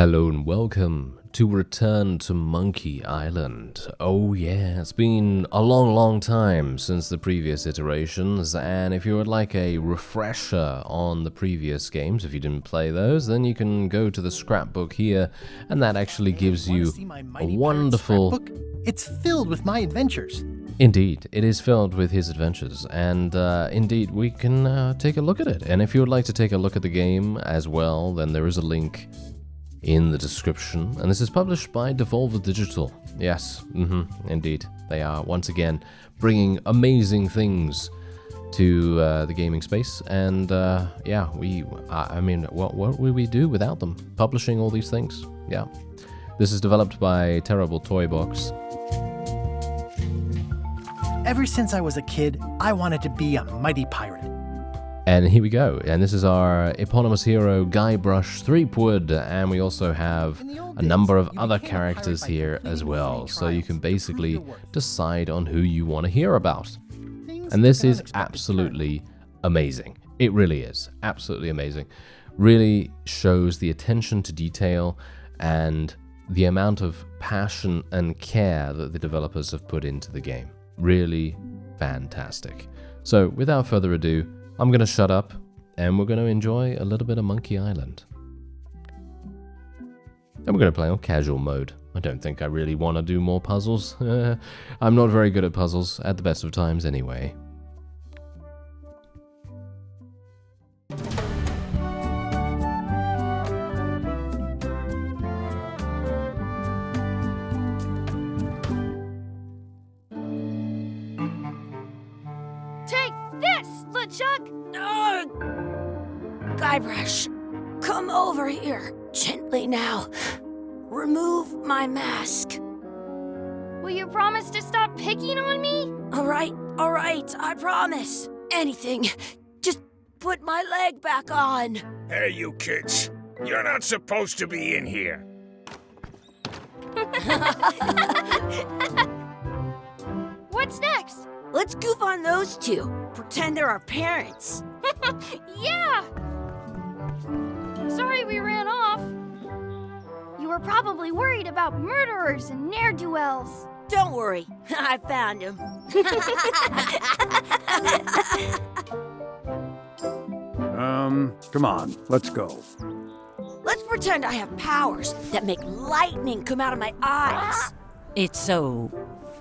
Hello and welcome to Return to Monkey Island. Oh yeah, it's been a long time since the previous iterations, and if you would like a refresher on the previous games, if you didn't play those, then you can go to the scrapbook here, and that actually gives you a wonderful... It's filled with my adventures. Indeed, it is filled with his adventures, and indeed, we can take a look at it. And if you would like to take a look at the game as well, then there is a link in the description, and this is published by Devolver Digital. Yes, indeed. They are, once again, bringing amazing things to the gaming space, and yeah, what would we do without them? Publishing all these things? Yeah. This is developed by Terrible Toy Box. Ever since I was a kid, I wanted to be a mighty pirate. And here we go, and this is our eponymous hero, Guybrush Threepwood, and we also have a number of other characters here as well, so you can basically decide on who you want to hear about. And this is absolutely amazing. It really is. Absolutely amazing. Really shows the attention to detail and the amount of passion and care that the developers have put into the game. Really fantastic. So, without further ado, I'm going to shut up, and we're going to enjoy a little bit of Monkey Island. And we're going to play on casual mode. I don't think I really want to do more puzzles. I'm not very good at puzzles, at the best of times anyway. LeChuck! Guybrush, come over here. Gently now. Remove my mask. Will you promise to stop picking on me? All right, I promise. Anything. Just put my leg back on. Hey, you kids. You're not supposed to be in here. What's next? Let's goof on those two. Pretend they're our parents. Yeah! Sorry we ran off. You were probably worried about murderers and ne'er-do-wells. Don't worry, I found him. Come on, let's go. Let's pretend I have powers that make lightning come out of my eyes. It's so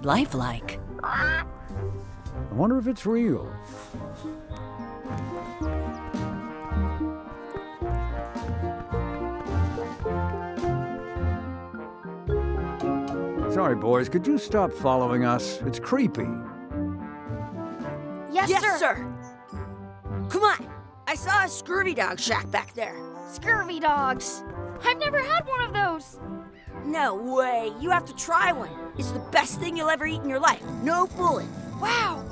lifelike. I wonder if it's real. Sorry, boys, could you stop following us? It's creepy. Yes, sir. Come on. I saw a scurvy dog shack back there. Scurvy dogs. I've never had one of those. No way. You have to try one. It's the best thing you'll ever eat in your life. No fooling. Wow.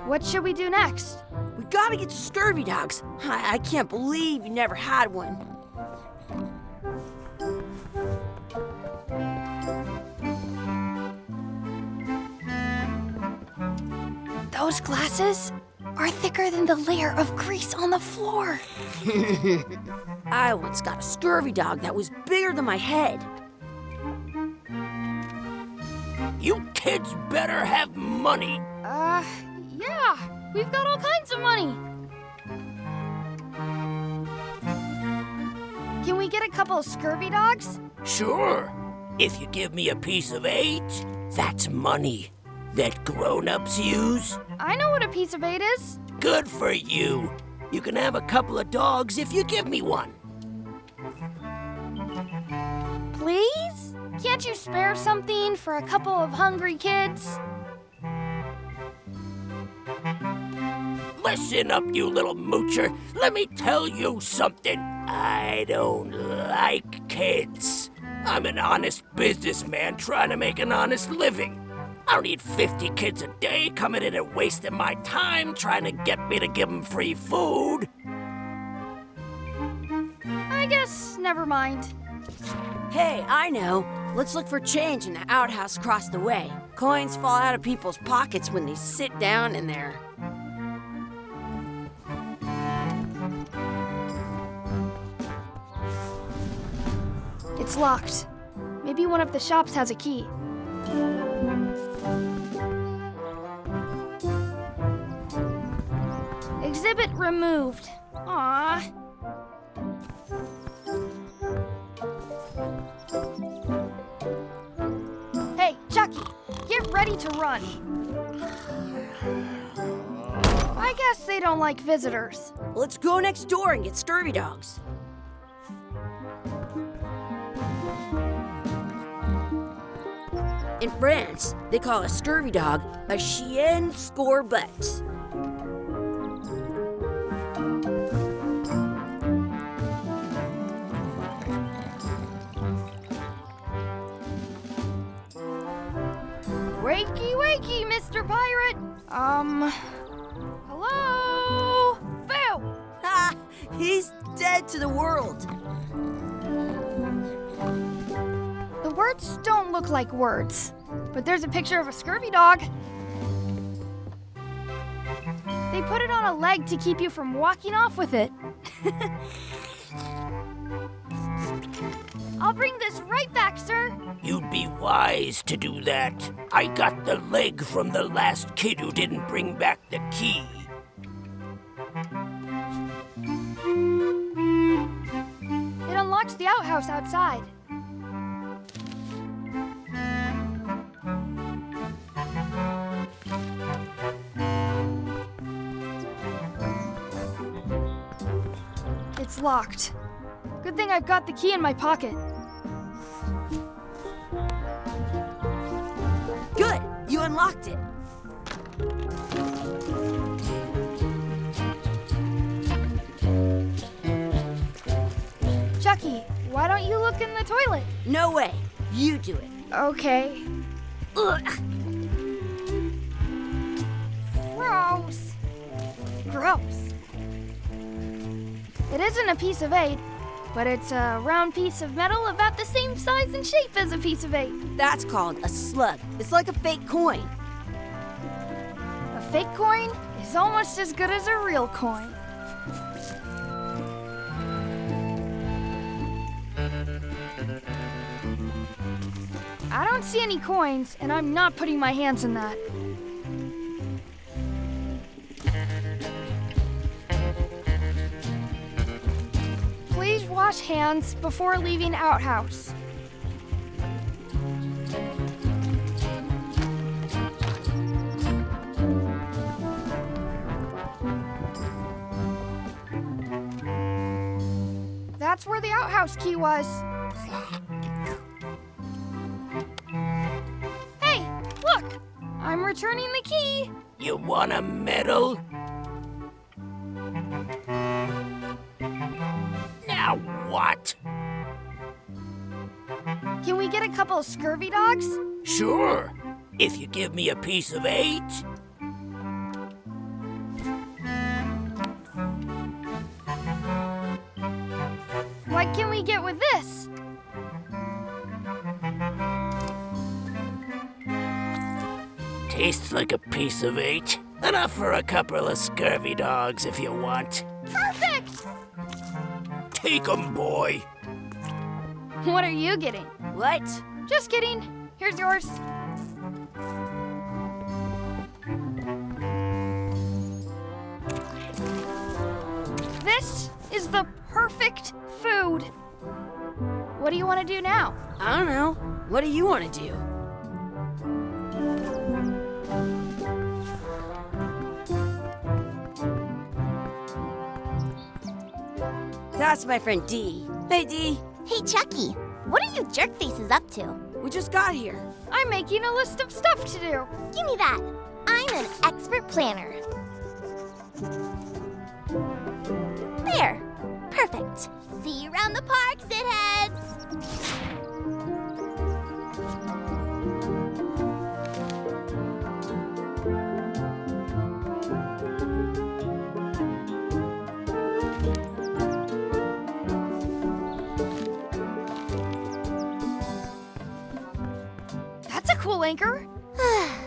What should we do next? We gotta get to scurvy dogs. I can't believe you never had one. Those glasses are thicker than the layer of grease on the floor. I once got a scurvy dog that was bigger than my head. You kids better have money. Yeah. We've got all kinds of money. Can we get a couple of scurvy dogs? Sure. If you give me a piece of 8, that's money that grown-ups use. I know what a piece of 8 is. Good for you. You can have a couple of dogs if you give me one. Please? Can't you spare something for a couple of hungry kids? Listen up, you little moocher. Let me tell you something. I don't like kids. I'm an honest businessman trying to make an honest living. I don't need 50 kids a day coming in and wasting my time trying to get me to give them free food. I guess never mind. Hey, I know. Let's look for change in the outhouse across the way. Coins fall out of people's pockets when they sit down in there. It's locked. Maybe one of the shops has a key. Exhibit removed. Aww. Hey, Chucky, get ready to run. I guess they don't like visitors. Let's go next door and get scurvy dogs. In France, they call a scurvy dog a chien scorbut. Wakey, wakey, Mr. Pirate. Hello? Phil! Ha! He's dead to the world. The words don't look like words, but there's a picture of a scurvy dog. They put it on a leg to keep you from walking off with it. I'll bring this right back, sir. You'd be wise to do that. I got the leg from the last kid who didn't bring back the key. It unlocks the outhouse outside. It's locked. Good thing I've got the key in my pocket. Good, you unlocked it. Chucky, why don't you look in the toilet? No way, you do it. Okay. Ugh. Gross. Gross. It isn't a piece of 8, but it's a round piece of metal about the same size and shape as a piece of 8. That's called a slug. It's like a fake coin. A fake coin is almost as good as a real coin. I don't see any coins, and I'm not putting my hands in that. Please wash hands before leaving outhouse. That's where the outhouse key was. Hey, look! I'm returning the key. You want a medal? Now what? Can we get a couple of scurvy dogs? Sure, if you give me a piece of 8. What can we get with this? Tastes like a piece of 8. Enough for a couple of scurvy dogs if you want. Perfect! Take 'em, boy. What are you getting? What? Just kidding. Here's yours. This is the perfect food. What do you want to do now? I don't know. What do you want to do? That's my friend Dee. Hey, Dee. Hey, Chucky, what are you jerk faces up to? We just got here. I'm making a list of stuff to do. Give me that. I'm an expert planner. There. Perfect. See you around the park, shitheads. That's a cool anchor.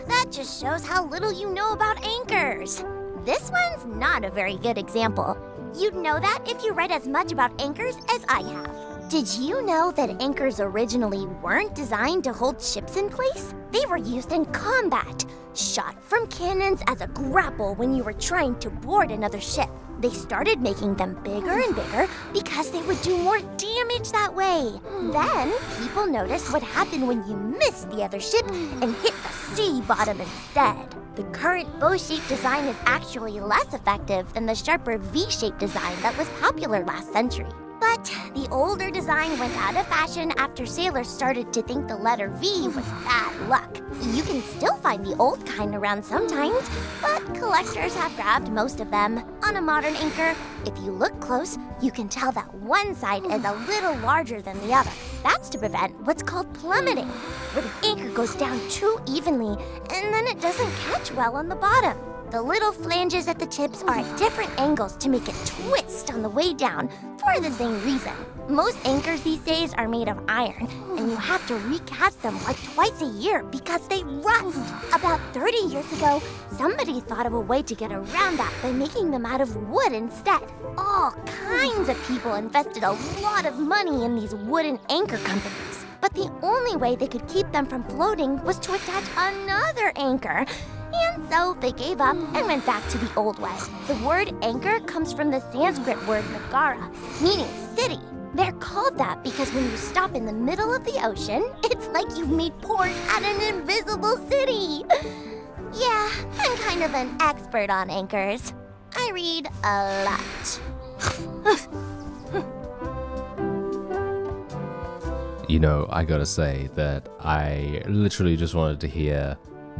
That just shows how little you know about anchors. This one's not a very good example. You'd know that if you read as much about anchors as I have. Did you know that anchors originally weren't designed to hold ships in place? They were used in combat, shot from cannons as a grapple when you were trying to board another ship. They started making them bigger and bigger because they would do more damage that way. Then, people noticed what happened when you missed the other ship and hit the sea bottom instead. The current bow-shaped design is actually less effective than the sharper V-shaped design that was popular last century. But the older design went out of fashion after sailors started to think the letter V was bad luck. You can still find the old kind around sometimes, but collectors have grabbed most of them. On a modern anchor, if you look close, you can tell that one side is a little larger than the other. That's to prevent what's called plummeting, where the anchor goes down too evenly and then it doesn't catch well on the bottom. The little flanges at the tips are at different angles to make it twist on the way down for the same reason. Most anchors these days are made of iron, and you have to recast them like twice a year because they rust. About 30 years ago, somebody thought of a way to get around that by making them out of wood instead. All kinds of people invested a lot of money in these wooden anchor companies. But the only way they could keep them from floating was to attach another anchor. And so they gave up and went back to the old way. The word anchor comes from the Sanskrit word nagara, meaning city. They're called that because when you stop in the middle of the ocean, it's like you've made port at an invisible city. Yeah, I'm kind of an expert on anchors. I read a lot. You know, I gotta say that I literally just wanted to hear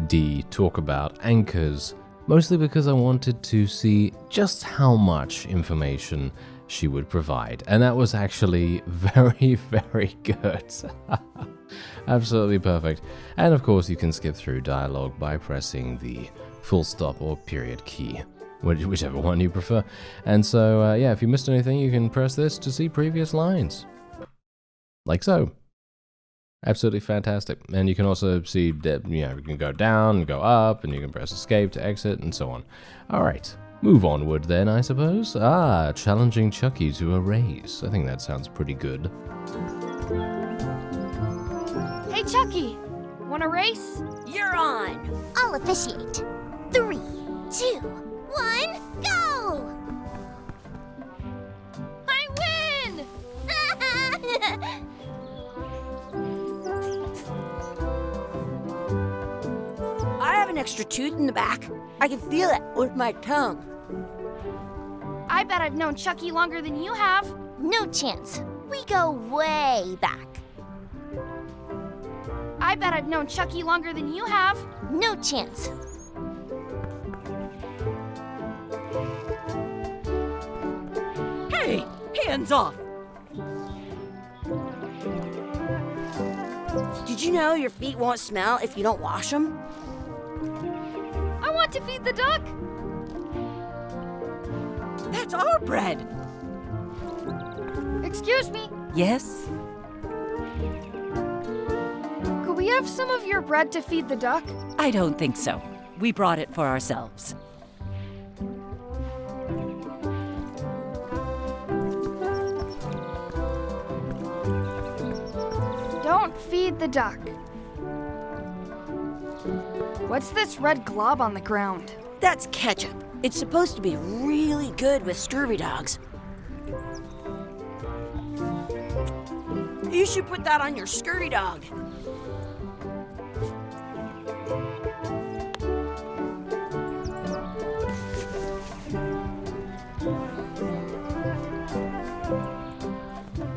Dee talk about anchors, mostly because I wanted to see just how much information she would provide. And that was actually very, very good. Absolutely perfect. And of course, you can skip through dialogue by pressing the full stop or period key, whichever one you prefer. And so, yeah, if you missed anything, you can press this to see previous lines. Like so. Absolutely fantastic. And you can also see that, you know, you can go down and go up, and you can press escape to exit, and so on. Alright, move onward then, I suppose. Challenging Chucky to a race. I think that sounds pretty good. Hey, Chucky, want a race? You're on. I'll officiate. 3, 2, 1, go! I win! I have an extra tooth in the back. I can feel it with my tongue. I bet I've known Chucky longer than you have. No chance. We go way back. I bet I've known Chucky longer than you have. No chance. Hey, hands off! Did you know your feet won't smell if you don't wash them? I want to feed the duck. That's our bread! Excuse me, Yes? could we have some of your bread to feed the duck? I don't think so. We brought it for ourselves. Don't feed the duck. What's this red glob on the ground? That's ketchup. It's supposed to be really good with scurvy dogs. You should put that on your scurvy dog.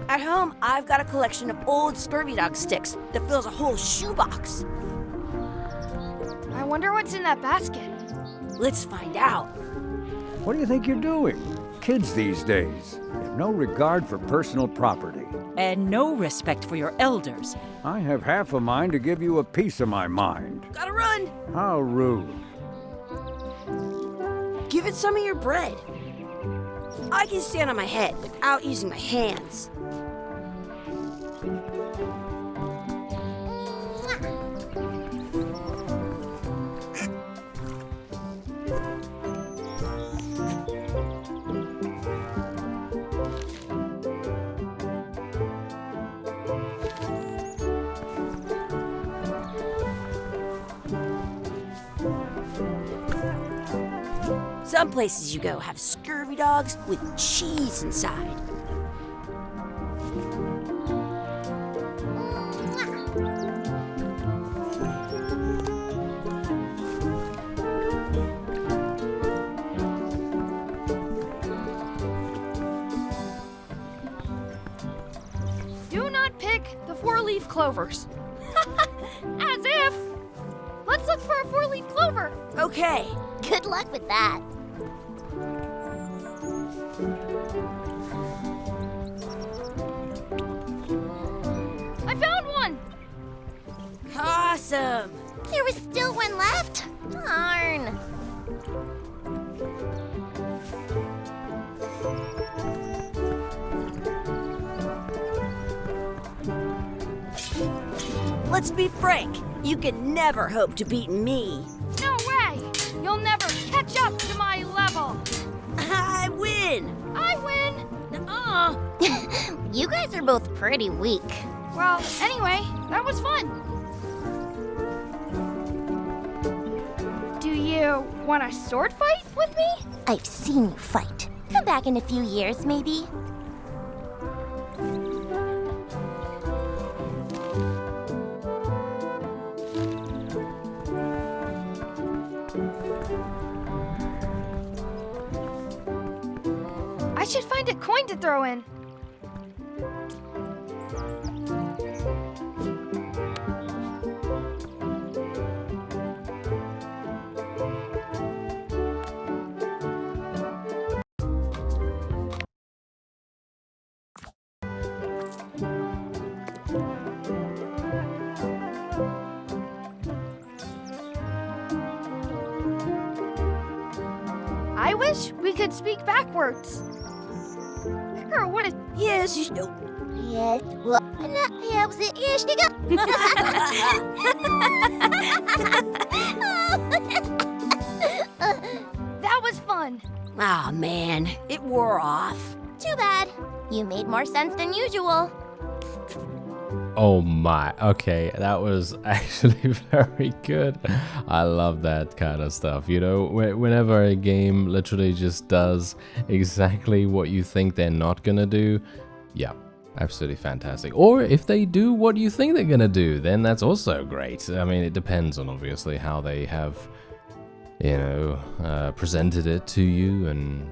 At home, I've got a collection of old scurvy dog sticks that fills a whole shoebox. I wonder what's in that basket. Let's find out. What do you think you're doing? Kids these days have no regard for personal property. And no respect for your elders. I have half a mind to give you a piece of my mind. Gotta run. How rude. Give it some of your bread. I can stand on my head without using my hands. Some places you go have scurvy dogs with cheese inside. Do not pick the four-leaf clovers. As if! Let's look for a four-leaf clover. Okay. Good luck with that. I found one! Awesome. There was still one left. Darn. Let's be frank. You can never hope to beat me. No way! You'll never catch up to my level. I win. I win! You guys are both pretty weak. Well, anyway, that was fun. Do you want a sword fight with me? I've seen you fight. Come back in a few years, maybe. I should find a coin to throw in. I wish we could speak backwards. Girl, what is... Yes, you know. Yes, well, yes, you go. That was fun. Aw, man. It wore off. Too bad. You made more sense than usual. Oh my, okay, that was actually very good. I love that kind of stuff, you know, whenever a game literally just does exactly what you think they're not gonna do, yeah, absolutely fantastic. Or if they do what you think they're gonna do, then that's also great. I mean, it depends on obviously how they have, you know, presented it to you and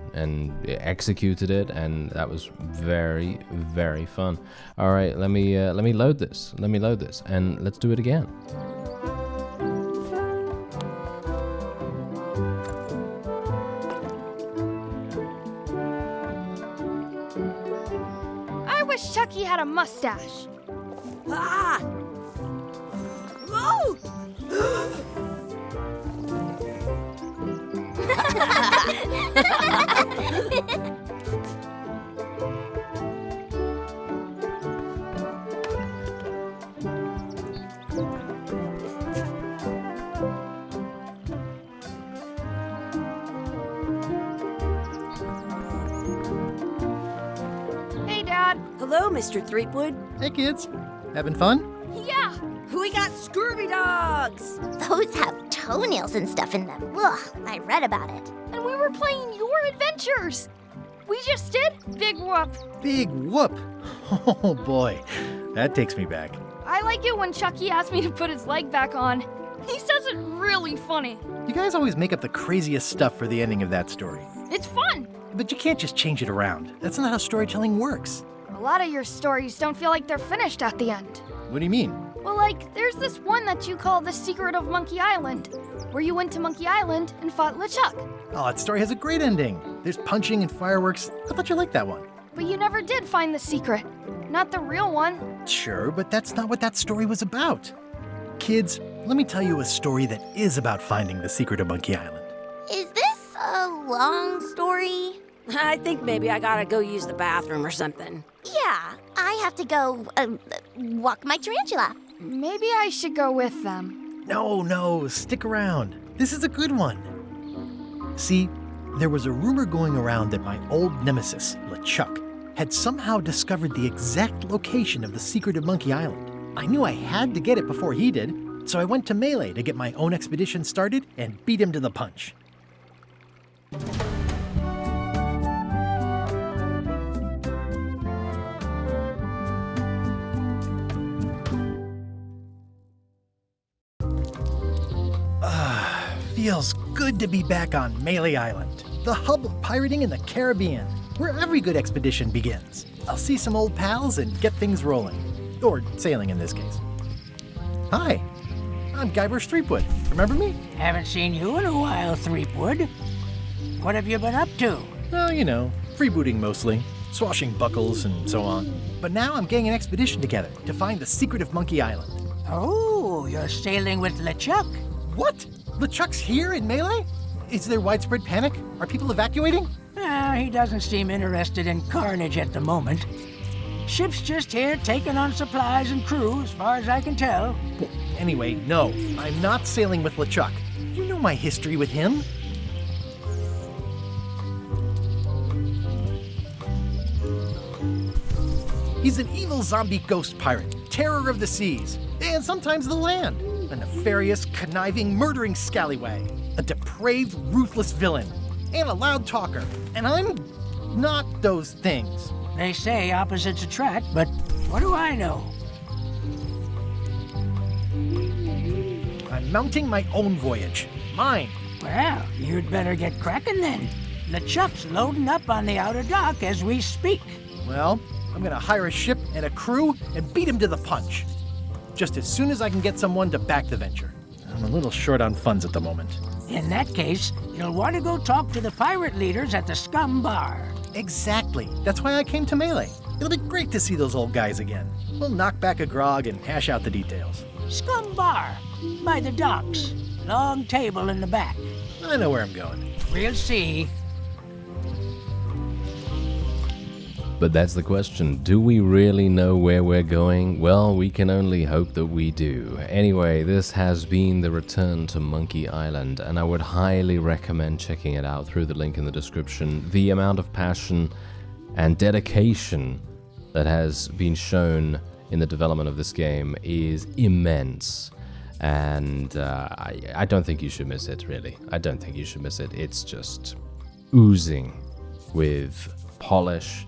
executed it, and that was very, very fun. All right, let me load this. Let me load this, and let's do it again. I wish Chucky had a mustache. Ah! Whoa! Hey, Dad. Hello, Mr. Threepwood. Hey, kids. Having fun? Yeah. We got scurvy dogs. Those have toenails and stuff in them. Ugh, I read about it. And we were playing your adventures. We just did Big Whoop. Big whoop. Oh, boy. That takes me back. I like it when Chucky asks me to put his leg back on. He says it really funny. You guys always make up the craziest stuff for the ending of that story. It's fun. But you can't just change it around. That's not how storytelling works. A lot of your stories don't feel like they're finished at the end. What do you mean? Well, like, there's this one that you call The Secret of Monkey Island, where you went to Monkey Island and fought LeChuck. Oh, that story has a great ending. There's punching and fireworks. I thought you liked that one. But you never did find the secret. Not the real one. Sure, but that's not what that story was about. Kids, let me tell you a story that is about finding the secret of Monkey Island. Is this a long story? I think maybe I gotta go use the bathroom or something. Yeah, I have to go walk my tarantula. Maybe I should go with them. No, stick around. This is a good one. See, there was a rumor going around that my old nemesis, LeChuck, had somehow discovered the exact location of the secret of Monkey Island. I knew I had to get it before he did, so I went to Melee to get my own expedition started and beat him to the punch. feels good to be back on Melee Island, the hub of pirating in the Caribbean, where every good expedition begins. I'll see some old pals and get things rolling. Or sailing in this case. Hi, I'm Guybrush Threepwood. Remember me? Haven't seen you in a while, Threepwood. What have you been up to? Oh, you know, freebooting mostly, swashbuckles and so on. But now I'm getting an expedition together to find the secret of Monkey Island. Oh, you're sailing with LeChuck? What? LeChuck's here in Melee? Is there widespread panic? Are people evacuating? He doesn't seem interested in carnage at the moment. Ship's just here taking on supplies and crew, as far as I can tell. Well, anyway, no, I'm not sailing with LeChuck. You know my history with him. He's an evil zombie ghost pirate, terror of the seas, and sometimes the land. A nefarious, conniving, murdering scallywag. A depraved, ruthless villain. And a loud talker. And I'm not those things. They say opposites attract, but what do I know? I'm mounting my own voyage. Mine. Well, you'd better get cracking then. LeChuck's loading up on the outer dock as we speak. Well, I'm gonna hire a ship and a crew and beat him to the punch. Just as soon as I can get someone to back the venture. I'm a little short on funds at the moment. In that case, you'll want to go talk to the pirate leaders at the Scum Bar. Exactly. That's why I came to Melee. It'll be great to see those old guys again. We'll knock back a grog and hash out the details. Scum Bar, by the docks. Long table in the back. I know where I'm going. We'll see. But that's the question. Do we really know where we're going? Well, we can only hope that we do. Anyway, this has been the return to Monkey Island, and I would highly recommend checking it out through the link in the description. The amount of passion and dedication that has been shown in the development of this game is immense. And I don't think you should miss it, really. I don't think you should miss it. It's just oozing with polish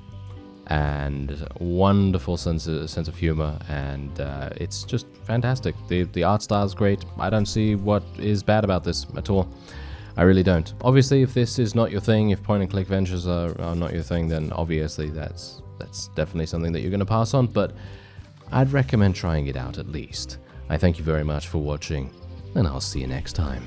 and wonderful sense of humor, and it's just fantastic. The art style is great. I don't see what is bad about this at all. I really don't. Obviously, if this is not your thing, if point-and-click ventures are not your thing, then obviously that's definitely something that you're going to pass on, but I'd recommend trying it out at least. I thank you very much for watching, and I'll see you next time.